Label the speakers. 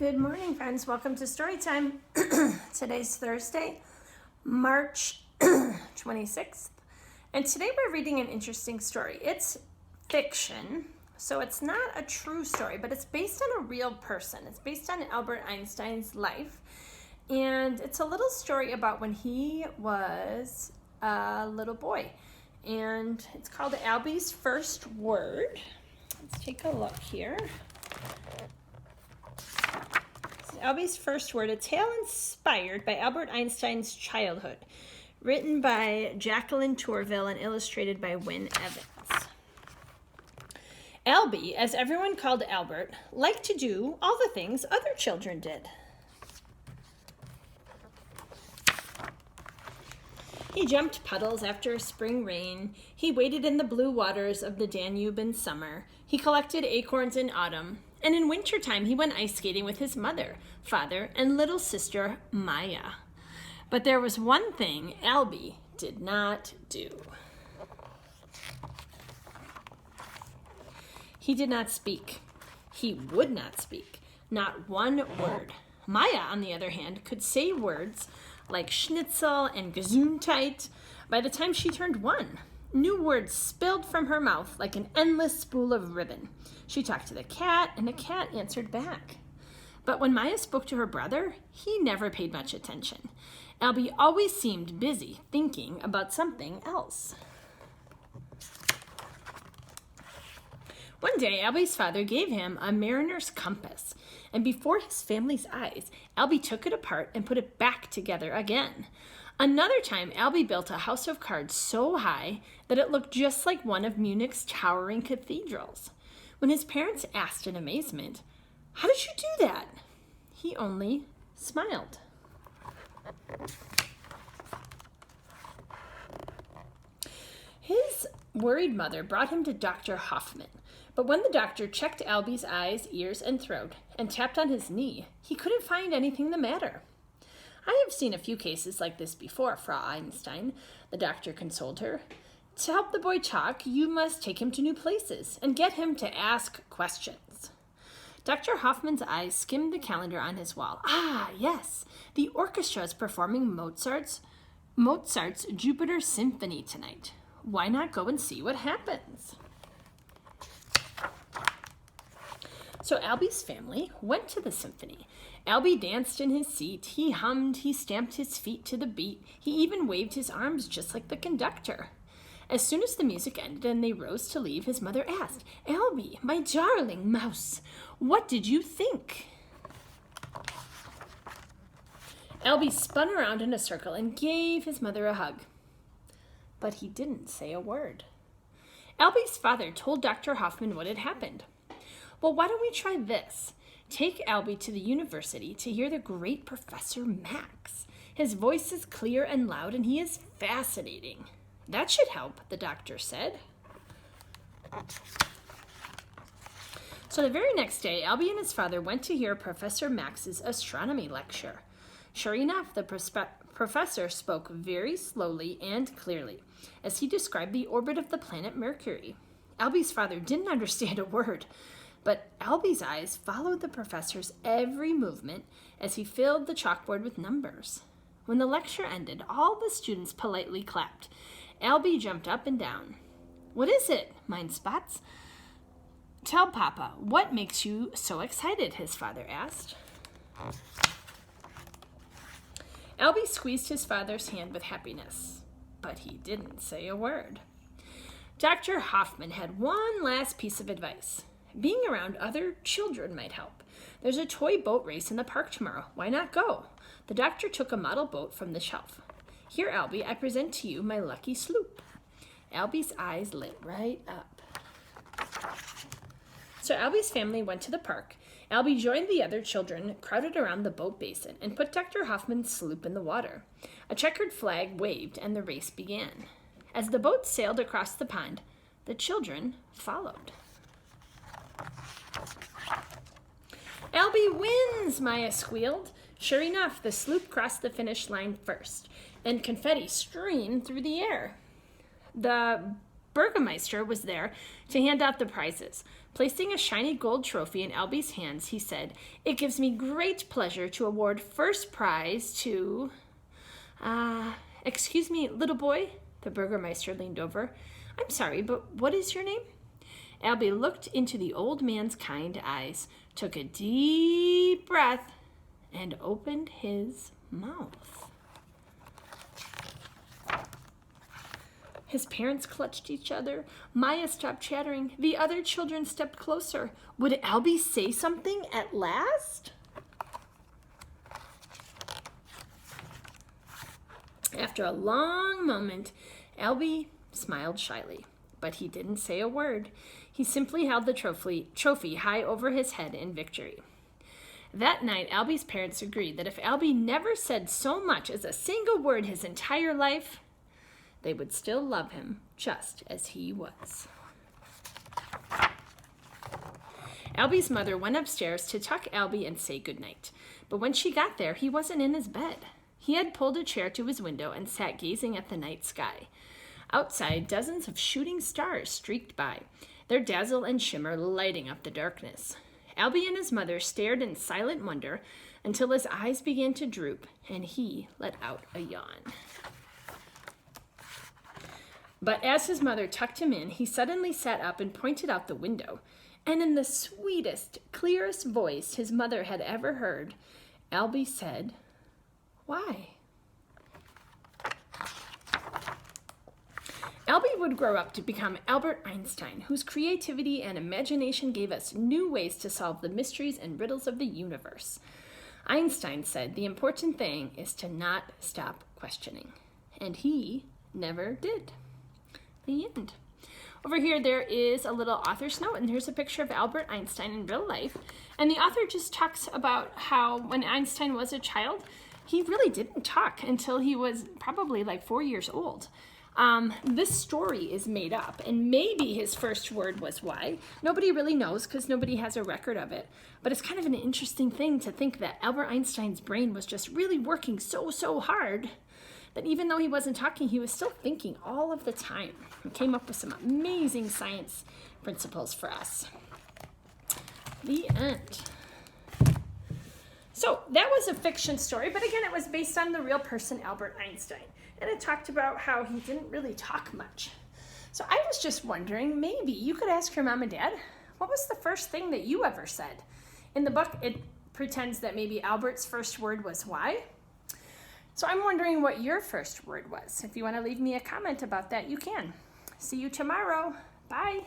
Speaker 1: Good morning, friends. Welcome to Storytime. Today's Thursday, March 26th, and today we're reading an interesting story. It's fiction, so it's not a true story, but it's based on a real person. It's based on Albert Einstein's life, and it's a little story about when he was a little boy, and it's called Albie's First Word. Let's take a look here. Albie's First Word, a tale inspired by Albert Einstein's childhood, written by Jacqueline Tourville and illustrated by Wynne Evans. Albie, as everyone called Albert, liked to do all the things other children did. He jumped puddles after a spring rain. He waded in the blue waters of the Danube in summer. He collected acorns in autumn. And in wintertime, he went ice skating with his mother, father, and little sister, Maya. But there was one thing Albie did not do. He did not speak. He would not speak. Not one word. Maya, on the other hand, could say words like schnitzel and gesundheit by the time she turned one. New words spilled from her mouth like an endless spool of ribbon. She talked to the cat, and the cat answered back. But when Maya spoke to her brother, he never paid much attention. Albie always seemed busy thinking about something else. One day, Albie's father gave him a mariner's compass, and before his family's eyes, Albie took it apart and put it back together again. Another time, Albie built a house of cards so high that it looked just like one of Munich's towering cathedrals. When his parents asked in amazement, "How did you do that?" he only smiled. His worried mother brought him to Dr. Hoffman, but when the doctor checked Albie's eyes, ears, and throat and tapped on his knee, he couldn't find anything the matter. "I have seen a few cases like this before, Frau Einstein," the doctor consoled her. "To help the boy talk, you must take him to new places and get him to ask questions." Dr. Hoffman's eyes skimmed the calendar on his wall. "Ah, yes, the orchestra is performing Mozart's Jupiter Symphony tonight. Why not go and see what happens?" So Albie's family went to the symphony. Albie danced in his seat. He hummed. He stamped his feet to the beat. He even waved his arms just like the conductor. As soon as the music ended and they rose to leave, his mother asked, "Albie, my darling mouse, what did you think?" Albie spun around in a circle and gave his mother a hug. But he didn't say a word. Albie's father told Dr. Hoffman what had happened. "Well, why don't we try this? Take Albie to the university to hear the great Professor Max. His voice is clear and loud, and he is fascinating." "That should help," the doctor said. So the very next day, Albie and his father went to hear Professor Max's astronomy lecture. Sure enough, the professor spoke very slowly and clearly as he described the orbit of the planet Mercury. Albie's father didn't understand a word, but Albie's eyes followed the professor's every movement as he filled the chalkboard with numbers. When the lecture ended, all the students politely clapped. Albie jumped up and down. "What is it, mein Spatz? Tell Papa, what makes you so excited?" his father asked. Albie squeezed his father's hand with happiness, but he didn't say a word. Dr. Hoffman had one last piece of advice. Being around other children might help. "There's a toy boat race in the park tomorrow. Why not go?" The doctor took a model boat from the shelf. "Here, Albie, I present to you my lucky sloop." Albie's eyes lit right up. So Albie's family went to the park. Albie joined the other children crowded around the boat basin and put Dr. Hoffman's sloop in the water. A checkered flag waved and the race began. As the boat sailed across the pond, the children followed. "Albie wins!" Maya squealed. Sure enough, the sloop crossed the finish line first, and confetti streamed through the air. The Burgermeister was there to hand out the prizes. Placing a shiny gold trophy in Albie's hands, he said, "It gives me great pleasure to award first prize to..." Excuse me, little boy?" The Burgermeister leaned over. "I'm sorry, but what is your name?" Albie looked into the old man's kind eyes, took a deep breath, and opened his mouth. His parents clutched each other. Maya stopped chattering. The other children stepped closer. Would Albie say something at last? After a long moment, Albie smiled shyly, but he didn't say a word. He simply held the trophy high over his head in victory. That night, Albie's parents agreed that if Albie never said so much as a single word his entire life, they would still love him just as he was. Albie's mother went upstairs to tuck Albie and say goodnight. But when she got there, he wasn't in his bed. He had pulled a chair to his window and sat gazing at the night sky. Outside, dozens of shooting stars streaked by, their dazzle and shimmer lighting up the darkness. Albie and his mother stared in silent wonder until his eyes began to droop and he let out a yawn. But as his mother tucked him in, he suddenly sat up and pointed out the window. And in the sweetest, clearest voice his mother had ever heard, Albie said, "Why?" Albie would grow up to become Albert Einstein, whose creativity and imagination gave us new ways to solve the mysteries and riddles of the universe. Einstein said the important thing is to not stop questioning. And he never did. The end. Over here, there is a little author's note, and here's a picture of Albert Einstein in real life. And the author just talks about how when Einstein was a child, he really didn't talk until he was probably like 4 years old. This story is made up, and maybe his first word was why. Nobody really knows because nobody has a record of it. But it's kind of an interesting thing to think that Albert Einstein's brain was just really working so hard that even though he wasn't talking, he was still thinking all of the time and came up with some amazing science principles for us. The end. So that was a fiction story, but again, it was based on the real person, Albert Einstein. And it talked about how he didn't really talk much. So I was just wondering, maybe you could ask your mom and dad, what was the first thing that you ever said? In the book, it pretends that maybe Albert's first word was why. So I'm wondering what your first word was. If you want to leave me a comment about that, you can. See you tomorrow. Bye.